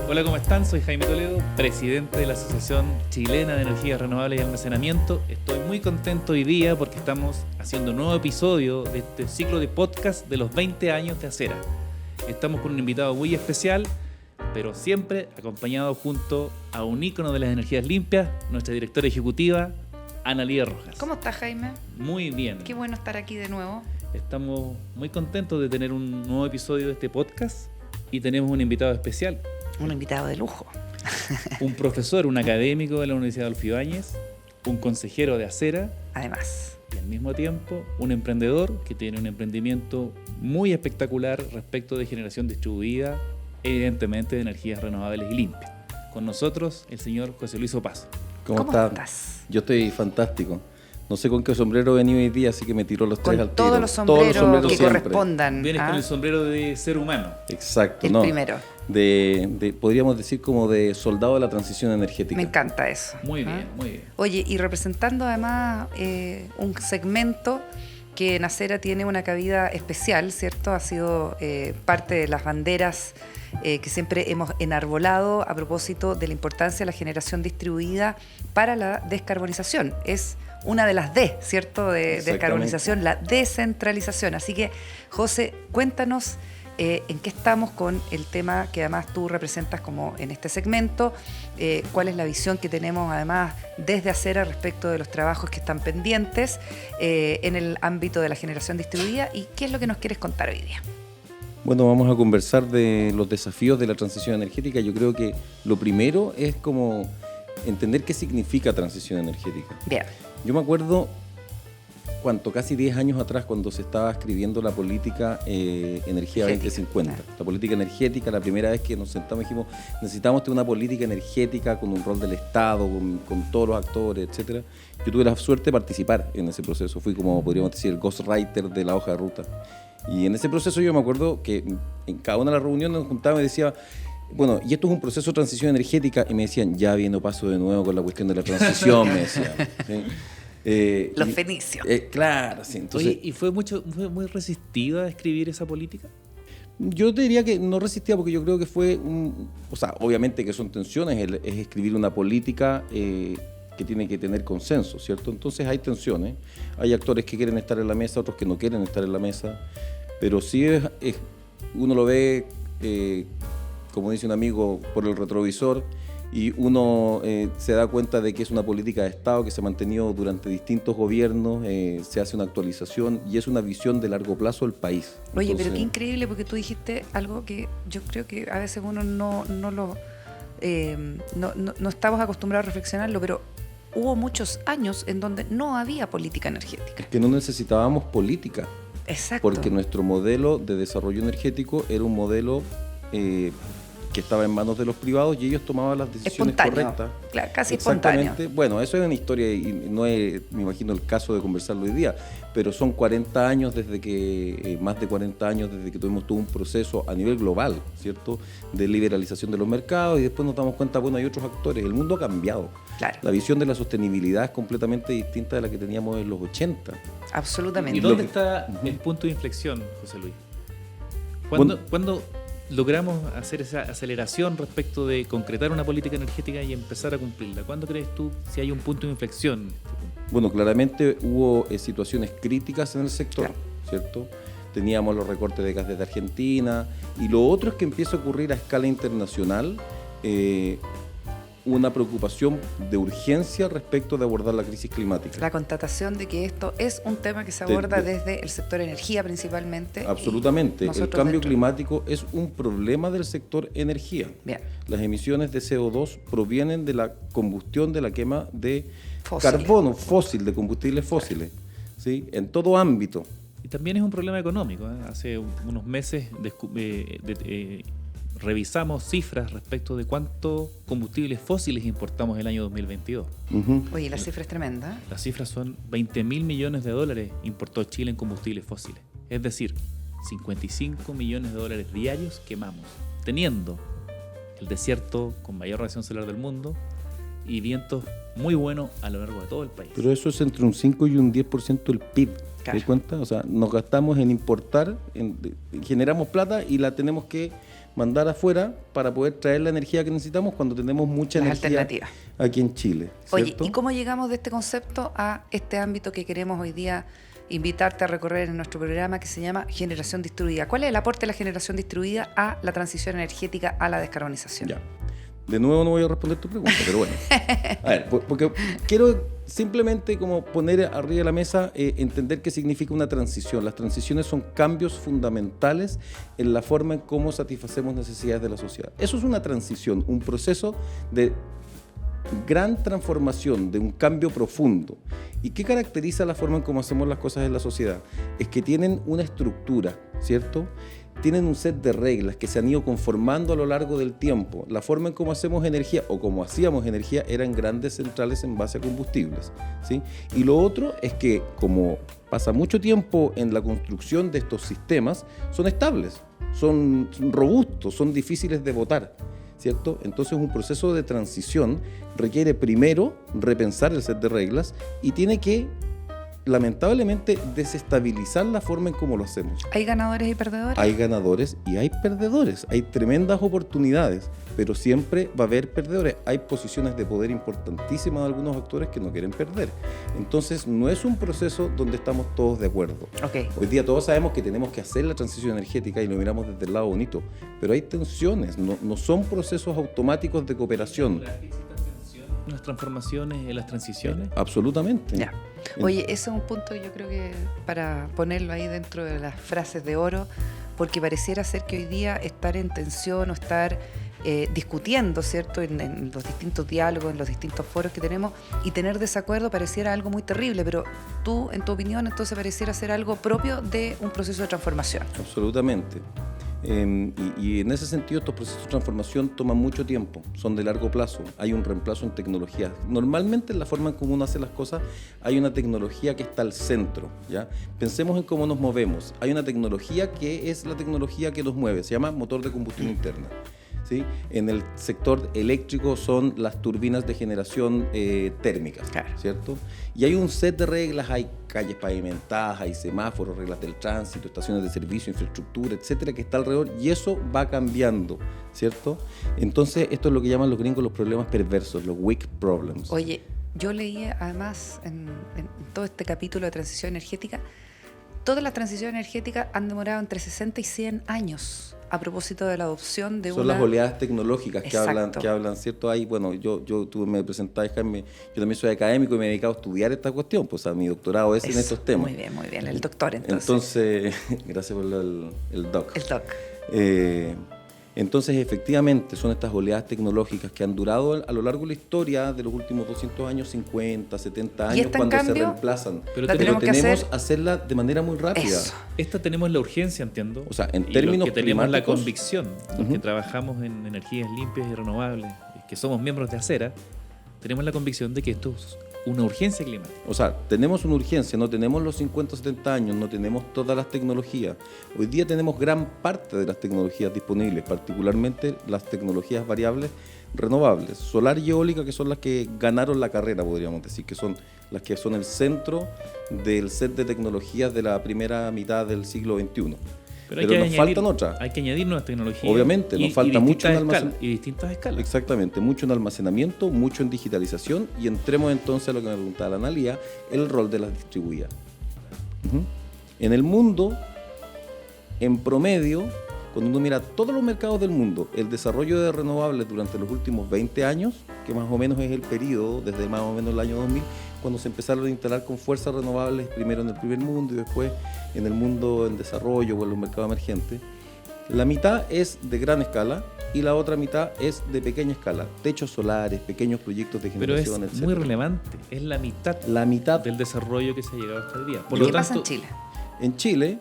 Hola, ¿cómo están? Soy Jaime Toledo, presidente de la Asociación Chilena de Energías Renovables y Almacenamiento. Estoy muy contento hoy día porque estamos haciendo un nuevo episodio de este ciclo de podcast de los 20 años de Acera. Estamos con un invitado muy especial, pero siempre acompañado junto a un ícono de las energías limpias, nuestra directora ejecutiva, Ana Lía Rojas. ¿Cómo estás, Jaime? Muy bien. Qué bueno estar aquí de nuevo. Estamos muy contentos de tener un nuevo episodio de este podcast y tenemos un invitado especial. Un invitado de lujo. Un profesor, un académico de la Universidad Adolfo Ibáñez, un consejero de Acera. Además. Y al mismo tiempo un emprendedor que tiene un emprendimiento muy espectacular respecto de generación distribuida, evidentemente de energías renovables y limpias. Con nosotros el señor José Luis Opazo. ¿Cómo estás? Yo estoy fantástico. No sé con qué sombrero he venido hoy día, así que me tiró los tres al tiro. Todos los sombreros que siempre correspondan. Vienes con el sombrero de ser humano. Exacto, El ¿no? primero. Podríamos decir como de soldado de la transición energética. Me encanta eso. Muy bien, muy bien. Oye, y representando además un segmento que en Acera tiene una cabida especial, ¿cierto? Ha sido parte de las banderas que siempre hemos enarbolado a propósito de la importancia de la generación distribuida para la descarbonización. Es una de las D, ¿cierto? De descarbonización, la descentralización. Así que, José, cuéntanos en qué estamos con el tema que además tú representas como en este segmento, cuál es la visión que tenemos además desde Acera respecto de los trabajos que están pendientes en el ámbito de la generación distribuida y qué es lo que nos quieres contar hoy día. Bueno, vamos a conversar de los desafíos de la transición energética. Yo creo que lo primero es como entender qué significa transición energética. Bien. Yo me acuerdo casi 10 años atrás, cuando se estaba escribiendo la política Energía 2050. La política energética, la primera vez que nos sentamos dijimos, necesitamos tener una política energética con un rol del Estado, con todos los actores, etcétera. Yo tuve la suerte de participar en ese proceso. Fui como, podríamos decir, el ghostwriter de la hoja de ruta. Y en ese proceso yo me acuerdo que en cada una de las reuniones nos juntábamos y decía, bueno, y esto es un proceso de transición energética, y me decían, ya viene paso de nuevo con la cuestión de la transición, me decían. ¿sí? Los fenicios. Claro, sí. Entonces, Oye, ¿y fue muy resistida a escribir esa política? yo te diría que no resistía porque yo creo que fue o sea, obviamente que son tensiones, es escribir una política que tiene que tener consenso, ¿cierto? Entonces hay tensiones, hay actores que quieren estar en la mesa, otros que no quieren estar en la mesa, pero sí uno lo ve, como dice un amigo, por el retrovisor, y uno se da cuenta de que es una política de Estado que se ha mantenido durante distintos gobiernos, se hace una actualización y es una visión de largo plazo del país. Oye, Entonces, pero qué increíble, porque tú dijiste algo que yo creo que a veces uno no estamos acostumbrados a reflexionarlo, pero hubo muchos años en donde no había política energética. que no necesitábamos política. Exacto. Porque nuestro modelo de desarrollo energético era un modelo que estaba en manos de los privados y ellos tomaban las decisiones correctas. Claro, casi Exactamente. espontáneo. Bueno, eso es una historia y no es, me imagino, el caso de conversarlo hoy día, pero son 40 años más de 40 años desde que tuvimos todo un proceso a nivel global, ¿cierto?, de liberalización de los mercados, y después nos damos cuenta, bueno, hay otros actores. El mundo ha cambiado. Claro. La visión de la sostenibilidad es completamente distinta de la que teníamos en los 80. Absolutamente. ¿Y dónde está el punto de inflexión, José Luis? ¿Cuándo logramos hacer esa aceleración respecto de concretar una política energética y empezar a cumplirla? ¿Cuándo crees tú si hay un punto de inflexión? Bueno, claramente hubo situaciones críticas en el sector, Claro. ¿cierto? Teníamos los recortes de gas desde Argentina, y lo otro es que empieza a ocurrir a escala internacional una preocupación de urgencia respecto de abordar la crisis climática. La constatación de que esto es un tema que se aborda desde el sector energía principalmente. Absolutamente. El cambio dentro. climático es un problema del sector energía. Bien. Las emisiones de CO2 provienen de la combustión, de la quema de Fósiles. carbono fósil, de combustibles fósiles, ¿sí?, en todo ámbito. Y también es un problema económico, ¿eh? Hace unos meses revisamos cifras respecto de cuántos combustibles fósiles importamos el año 2022. Ujú. Oye, la cifra es tremenda. Las cifras son 20.000 millones de dólares importó Chile en combustibles fósiles. Es decir, 55 millones de dólares diarios quemamos, teniendo el desierto con mayor radiación solar del mundo y vientos muy buenos a lo largo de todo el país. Pero eso es entre un 5 y un 10% del PIB. ¿Te das cuenta? O sea, nos gastamos en importar, generamos plata y la tenemos que mandar afuera para poder traer la energía que necesitamos cuando tenemos mucha energía aquí en Chile. ¿Cierto? Oye, ¿y cómo llegamos de este concepto a este ámbito que queremos hoy día invitarte a recorrer en nuestro programa, que se llama Generación Distribuida? ¿Cuál es el aporte de la generación distribuida a la transición energética, a la descarbonización? Ya. De nuevo no voy a responder tu pregunta, pero bueno. A ver, porque quiero simplemente como poner arriba de la mesa, entender qué significa una transición. Las transiciones son cambios fundamentales en la forma en cómo satisfacemos necesidades de la sociedad. Eso es una transición, un proceso de gran transformación, de un cambio profundo. ¿Y qué caracteriza la forma en cómo hacemos las cosas en la sociedad? Es que tienen una estructura, ¿cierto? Tienen un set de reglas que se han ido conformando a lo largo del tiempo. La forma en cómo hacemos energía o cómo hacíamos energía eran grandes centrales en base a combustibles, ¿sí? Y lo otro es que, como pasa mucho tiempo en la construcción de estos sistemas, son estables, son robustos, son difíciles de botar, ¿cierto? Entonces un proceso de transición requiere primero repensar el set de reglas y tiene que, lamentablemente, desestabilizar la forma en cómo lo hacemos. ¿Hay ganadores y perdedores? Hay ganadores y hay perdedores. Hay tremendas oportunidades, pero siempre va a haber perdedores. Hay posiciones de poder importantísimas de algunos actores que no quieren perder. Entonces, no es un proceso donde estamos todos de acuerdo. Okay. Hoy día todos sabemos que tenemos que hacer la transición energética y lo miramos desde el lado bonito, pero hay tensiones, no son procesos automáticos de cooperación. ¿Las transformaciones, las transiciones? Absolutamente. Ya. Oye, ese es un punto, yo creo que para ponerlo ahí dentro de las frases de oro, porque pareciera ser que hoy día estar en tensión o estar discutiendo, ¿cierto?, en los distintos diálogos, en los distintos foros que tenemos, y tener desacuerdo pareciera algo muy terrible, pero tú, en tu opinión, entonces pareciera ser algo propio de un proceso de transformación. Absolutamente. Y en ese sentido estos procesos de transformación toman mucho tiempo, son de largo plazo, hay un reemplazo en tecnología. Normalmente en la forma en cómo uno hace las cosas hay una tecnología que está al centro, ¿ya? Pensemos en cómo nos movemos. Hay una tecnología que es la tecnología que nos mueve, se llama motor de combustión interna. ¿Sí? En el sector eléctrico son las turbinas de generación térmicas, claro, ¿cierto? Y hay un set de reglas, hay calles pavimentadas, hay semáforos, reglas del tránsito, estaciones de servicio, infraestructura, etcétera, que está alrededor, y eso va cambiando, ¿cierto? Entonces, esto es lo que llaman los gringos los problemas perversos, los weak problems. Oye, yo leí además en todo este capítulo de transición energética, todas las transiciones energéticas han demorado entre 60 y 100 años. A propósito de la adopción de son las oleadas tecnológicas que hablan, ¿cierto? Ahí, bueno, tú me presentabas, Jaime, yo también soy académico y me he dedicado a estudiar esta cuestión, pues a mi doctorado es en estos temas. Muy bien, el doctor entonces. Entonces, gracias por el doc. El doc. Entonces, efectivamente, son estas oleadas tecnológicas que han durado a lo largo de la historia de los últimos 200 años, 50, 70 años, cuando se reemplazan. Pero tenemos que hacerla de manera muy rápida. Eso. Esta tenemos la urgencia, entiendo. O sea, en términos que tenemos climáticos, la convicción, los que trabajamos en energías limpias y renovables, que somos miembros de Acera, tenemos la convicción de que esto es una urgencia climática. O sea, tenemos una urgencia, no tenemos los 50 o 70 años, no tenemos todas las tecnologías. Hoy día tenemos gran parte de las tecnologías disponibles, particularmente las tecnologías variables renovables, solar y eólica, que son las que ganaron la carrera, podríamos decir, que son las que son el centro del set de tecnologías de la primera mitad del siglo XXI. Pero nos faltan otras. Hay que añadir nuevas tecnologías. Obviamente, nos falta mucho en almacenamiento. Y distintas escalas. Exactamente, mucho en almacenamiento, mucho en digitalización, y entremos entonces a lo que me preguntaba la Analía, el rol de las distribuidas. En el mundo, en promedio, cuando uno mira todos los mercados del mundo, el desarrollo de renovables durante los últimos 20 años, que más o menos es el periodo, desde más o menos el año 2000, cuando se empezaron a instalar con fuerzas renovables, primero en el primer mundo y después en el mundo en desarrollo o en los mercados emergentes, la mitad es de gran escala y la otra mitad es de pequeña escala, techos solares, pequeños proyectos de generación, etc. Pero es muy relevante, es la mitad del desarrollo que se ha llegado hasta el día. ¿Y qué pasa en Chile? En Chile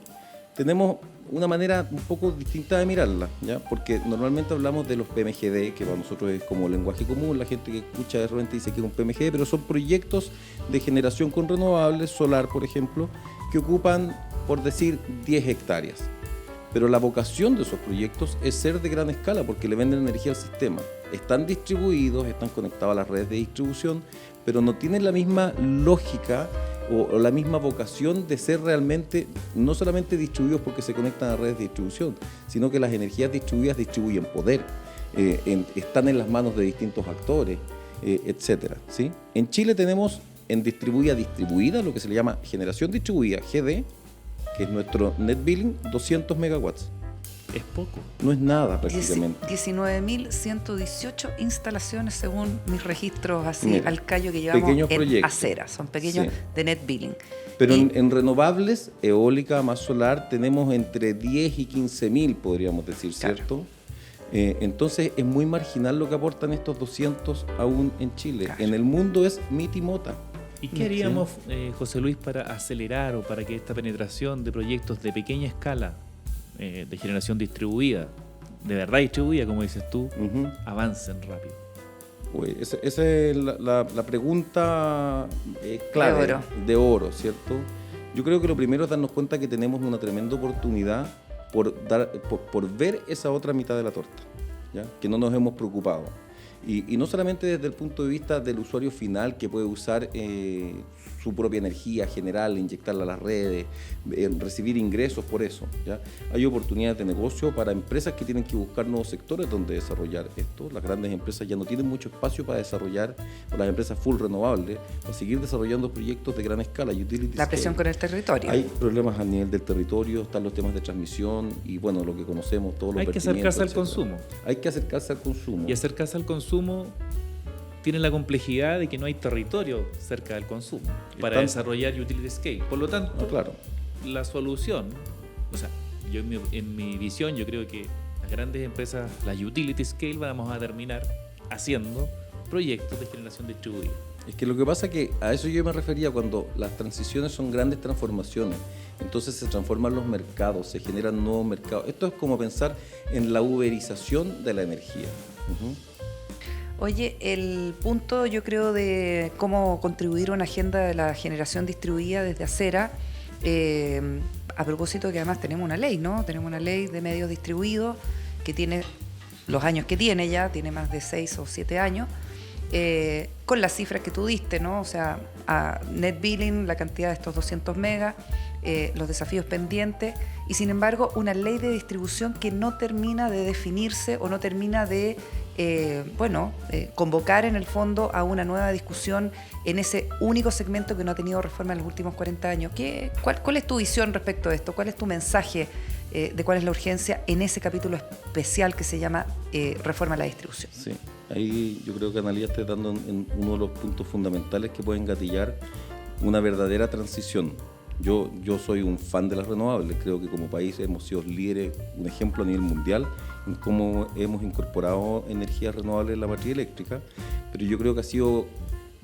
tenemos una manera un poco distinta de mirarla, ¿ya? Porque normalmente hablamos de los PMGD, que para nosotros es como lenguaje común, la gente que escucha de repente dice que es un PMGD, pero son proyectos de generación con renovables, solar por ejemplo, que ocupan, por decir, 10 hectáreas. pero la vocación de esos proyectos es ser de gran escala porque le venden energía al sistema. Están distribuidos, están conectados a las redes de distribución, pero no tienen la misma lógica o la misma vocación de ser realmente, no solamente distribuidos porque se conectan a redes de distribución, sino que las energías distribuidas distribuyen poder, están en las manos de distintos actores, etcétera, ¿sí? En Chile tenemos en distribuida, lo que se le llama generación distribuida, GD, que es nuestro net billing, 200 megawatts. Es poco. No es nada prácticamente. 19.118 instalaciones según mis registros así Mira, al callo que llevamos en proyectos. acera. Son pequeños, sí, de net billing. Pero en renovables, eólica más solar, tenemos entre 10 y 15.000, podríamos decir, ¿cierto? Claro. Entonces es muy marginal lo que aportan estos 200 aún en Chile. Claro. En el mundo es mitimota. ¿Y qué haríamos, José Luis, para acelerar o para que esta penetración de proyectos de pequeña escala, de generación distribuida, de verdad distribuida, como dices tú, avancen rápido? Uy, esa es la pregunta clave de oro, ¿cierto? Yo creo que lo primero es darnos cuenta que tenemos una tremenda oportunidad por ver esa otra mitad de la torta, ¿ya? Que no nos hemos preocupado. Y no solamente desde el punto de vista del usuario final que puede usar su propia energía general, inyectarla a las redes, recibir ingresos por eso, ¿ya? Hay oportunidades de negocio para empresas que tienen que buscar nuevos sectores donde desarrollar esto. Las grandes empresas ya no tienen mucho espacio para desarrollar, o las empresas full renovables, para seguir desarrollando proyectos de gran escala. La presión con el territorio. Hay problemas a nivel del territorio, están los temas de transmisión y bueno, lo que conocemos, todos los Hay que acercarse al consumo. Hay que acercarse al consumo. Y acercarse al consumo tiene la complejidad de que no hay territorio cerca del consumo para desarrollar utility scale. Por lo tanto, claro, la solución, o sea, yo en mi visión, yo creo que las grandes empresas, las utility scale, vamos a terminar haciendo proyectos de generación distribuida. Es que lo que pasa es que a eso yo me refería cuando las transiciones son grandes transformaciones. Entonces se transforman los mercados, se generan nuevos mercados. Esto es como pensar en la uberización de la energía. Oye, el punto yo creo de cómo contribuir a una agenda de la generación distribuida desde acera, a propósito que además tenemos una ley, ¿no? Tenemos una ley de medios distribuidos que tiene los años que tiene ya, tiene más de 6 o 7 años, con las cifras que tú diste, ¿no? O sea, a net billing, la cantidad de estos 200 megas, los desafíos pendientes, y sin embargo una ley de distribución que no termina de definirse o no termina de convocar en el fondo a una nueva discusión en ese único segmento que no ha tenido reforma en los últimos 40 años. ¿Cuál es tu visión respecto a esto? ¿Cuál es tu mensaje de cuál es la urgencia en ese capítulo especial que se llama Reforma a la Distribución? Sí, ahí yo creo que Analía está dando en uno de los puntos fundamentales que pueden gatillar una verdadera transición. Yo soy un fan de las renovables, creo que como país hemos sido líderes, un ejemplo a nivel mundial en cómo hemos incorporado energías renovables en la matriz eléctrica, pero yo creo que ha sido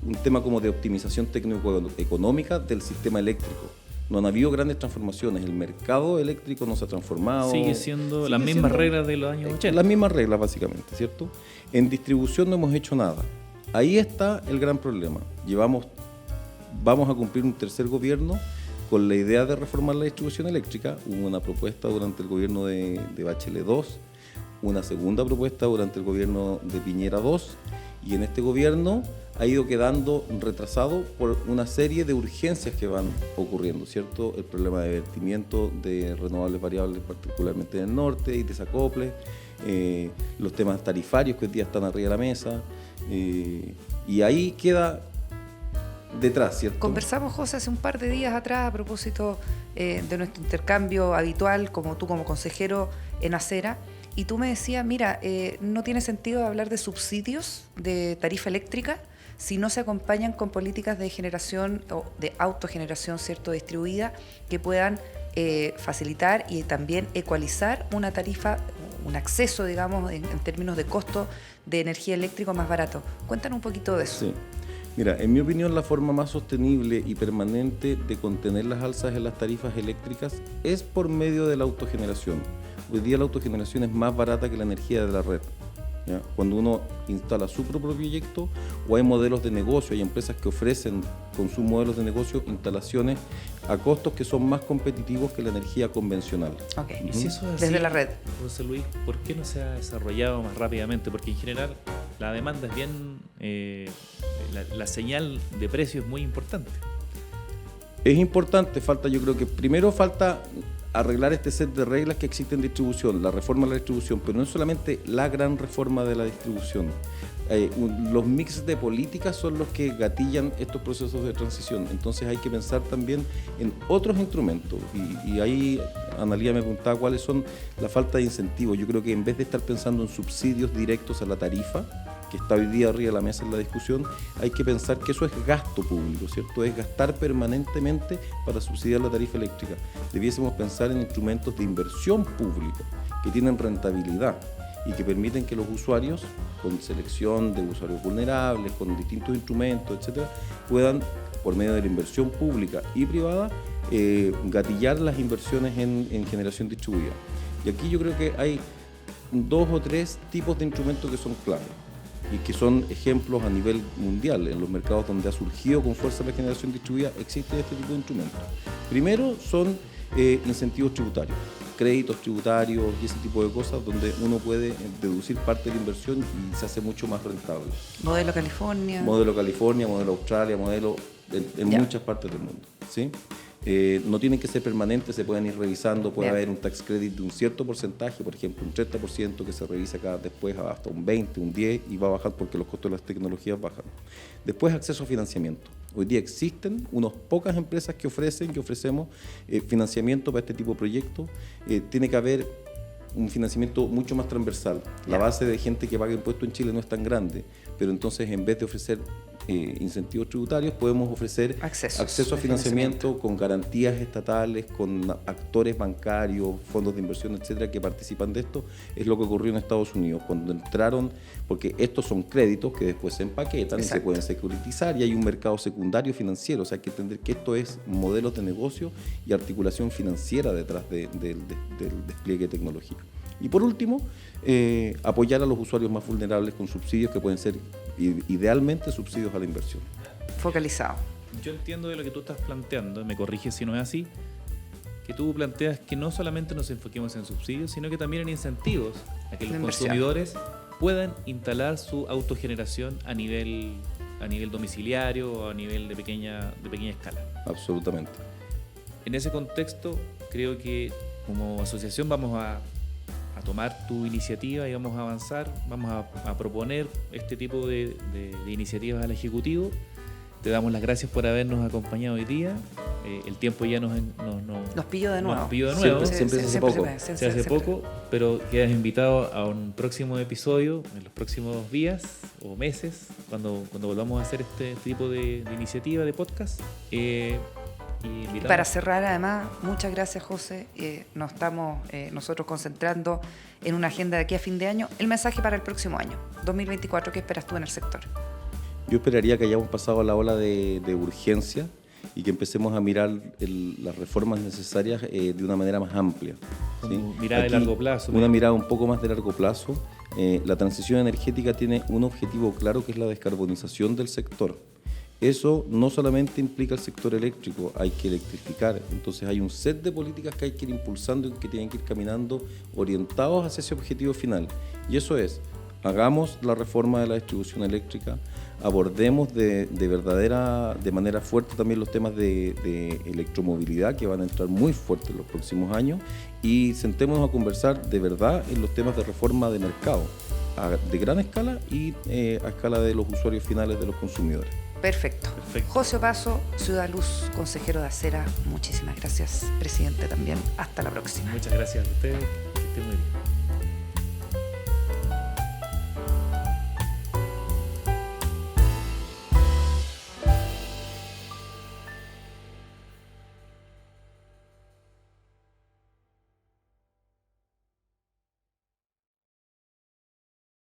un tema como de optimización técnico-económica del sistema eléctrico. No han habido grandes transformaciones, el mercado eléctrico no se ha transformado. Sigue siendo las mismas reglas de los años 80. Las mismas reglas básicamente, ¿cierto? En distribución no hemos hecho nada. Ahí está el gran problema. Vamos a cumplir un tercer gobierno con la idea de reformar la distribución eléctrica. Hubo una propuesta durante el gobierno de Bachelet 2, una segunda propuesta durante el gobierno de Piñera 2, y en este gobierno ha ido quedando retrasado por una serie de urgencias que van ocurriendo, ¿cierto? El problema de vertimiento de renovables variables, particularmente en el norte, y desacople, los temas tarifarios que hoy día están arriba de la mesa, y ahí queda detrás, ¿cierto? Conversamos, José, hace un par de días atrás a propósito de nuestro intercambio habitual, como tú como consejero en Acera, y tú me decías, mira, no tiene sentido hablar de subsidios de tarifa eléctrica si no se acompañan con políticas de generación o de autogeneración, ¿cierto?, distribuida, que puedan facilitar y también ecualizar una tarifa, un acceso, digamos, en términos de costo de energía eléctrica más barato. Cuéntanos un poquito de eso. Sí. Mira, en mi opinión, la forma más sostenible y permanente de contener las alzas en las tarifas eléctricas es por medio de la autogeneración. Hoy día la autogeneración es más barata que la energía de la red, ¿ya? Cuando uno instala su propio proyecto, o hay modelos de negocio, hay empresas que ofrecen con sus modelos de negocio instalaciones a costos que son más competitivos que la energía convencional. Okay. Y si eso es así, desde la red. José Luis, ¿por qué no se ha desarrollado más rápidamente? Porque en general la demanda es bien, la señal de precio es muy importante. Es importante, yo creo que primero falta arreglar este set de reglas que existen en distribución, la reforma de la distribución, pero no es solamente la gran reforma de la distribución. Los mix de políticas son los que gatillan estos procesos de transición, entonces hay que pensar también en otros instrumentos, y ahí Analía me preguntaba cuáles son la falta de incentivos. Yo creo que en vez de estar pensando en subsidios directos a la tarifa, que está hoy día arriba de la mesa en la discusión, hay que pensar que eso es gasto público, ¿cierto? Es gastar permanentemente para subsidiar la tarifa eléctrica. Debiésemos pensar en instrumentos de inversión pública que tienen rentabilidad y que permiten que los usuarios, con selección de usuarios vulnerables, con distintos instrumentos, etcétera, puedan, por medio de la inversión pública y privada, gatillar las inversiones en generación distribuida. Y aquí yo creo que hay 2 o 3 tipos de instrumentos que son claves y que son ejemplos a nivel mundial. En los mercados donde ha surgido con fuerza la generación distribuida existe este tipo de instrumentos. Primero son incentivos tributarios, créditos tributarios y ese tipo de cosas donde uno puede deducir parte de la inversión y se hace mucho más rentable. Modelo California. Modelo California, modelo Australia, modelo en muchas partes del mundo, ¿sí? No tienen que ser permanentes, se pueden ir revisando, puede haber un tax credit de un cierto porcentaje, por ejemplo un 30% que se revisa después hasta un 20, un 10 y va a bajar porque los costos de las tecnologías bajan. Después acceso a financiamiento. Hoy día existen unas pocas empresas que ofrecemos financiamiento para este tipo de proyectos. Tiene que haber un financiamiento mucho más transversal. La base de gente que paga impuestos en Chile no es tan grande, pero entonces en vez de ofrecer incentivos tributarios, podemos ofrecer acceso a financiamiento con garantías estatales, con actores bancarios, fondos de inversión, etcétera, que participan de esto. Es lo que ocurrió en Estados Unidos cuando entraron, porque estos son créditos que después se empaquetan y se pueden securitizar, y hay un mercado secundario financiero. O sea, hay que entender que esto es modelos de negocio y articulación financiera detrás del despliegue de tecnología. Y por último, apoyar a los usuarios más vulnerables con subsidios que pueden ser idealmente subsidios a la inversión. Focalizado. Yo entiendo de lo que tú estás planteando, me corriges si no es así, que tú planteas que no solamente nos enfoquemos en subsidios, sino que también en incentivos a que los consumidores puedan instalar su autogeneración a nivel domiciliario o a nivel de pequeña escala. Absolutamente. En ese contexto, creo que como asociación vamos a tomar tu iniciativa y vamos a avanzar, vamos a proponer este tipo de iniciativas al Ejecutivo. Te damos las gracias por habernos acompañado hoy día. El tiempo ya nos pilló de nuevo. Siempre se hace poco, pero quedas invitado a un próximo episodio en los próximos días o meses, cuando volvamos a hacer este tipo de iniciativa, de podcast. Y para cerrar, además, muchas gracias, José. Nos estamos nosotros concentrando en una agenda de aquí a fin de año. El mensaje para el próximo año, 2024, ¿qué esperas tú en el sector? Yo esperaría que hayamos pasado la ola de urgencia y que empecemos a mirar las reformas necesarias de una manera más amplia. ¿Sí? Mirada de largo plazo. Una mirada un poco más de largo plazo. La transición energética tiene un objetivo claro, que es la descarbonización del sector. Eso no solamente implica el sector eléctrico, hay que electrificar. Entonces hay un set de políticas que hay que ir impulsando y que tienen que ir caminando orientados hacia ese objetivo final. Y eso es, hagamos la reforma de la distribución eléctrica, abordemos de manera fuerte también los temas de electromovilidad, que van a entrar muy fuerte en los próximos años, y sentémonos a conversar de verdad en los temas de reforma de mercado, de gran escala y a escala de los usuarios finales, de los consumidores. Perfecto. José Opaso, Ciudad Luz, consejero de Acera, muchísimas gracias, presidente también. Hasta la próxima. Muchas gracias a ustedes, que estén muy bien.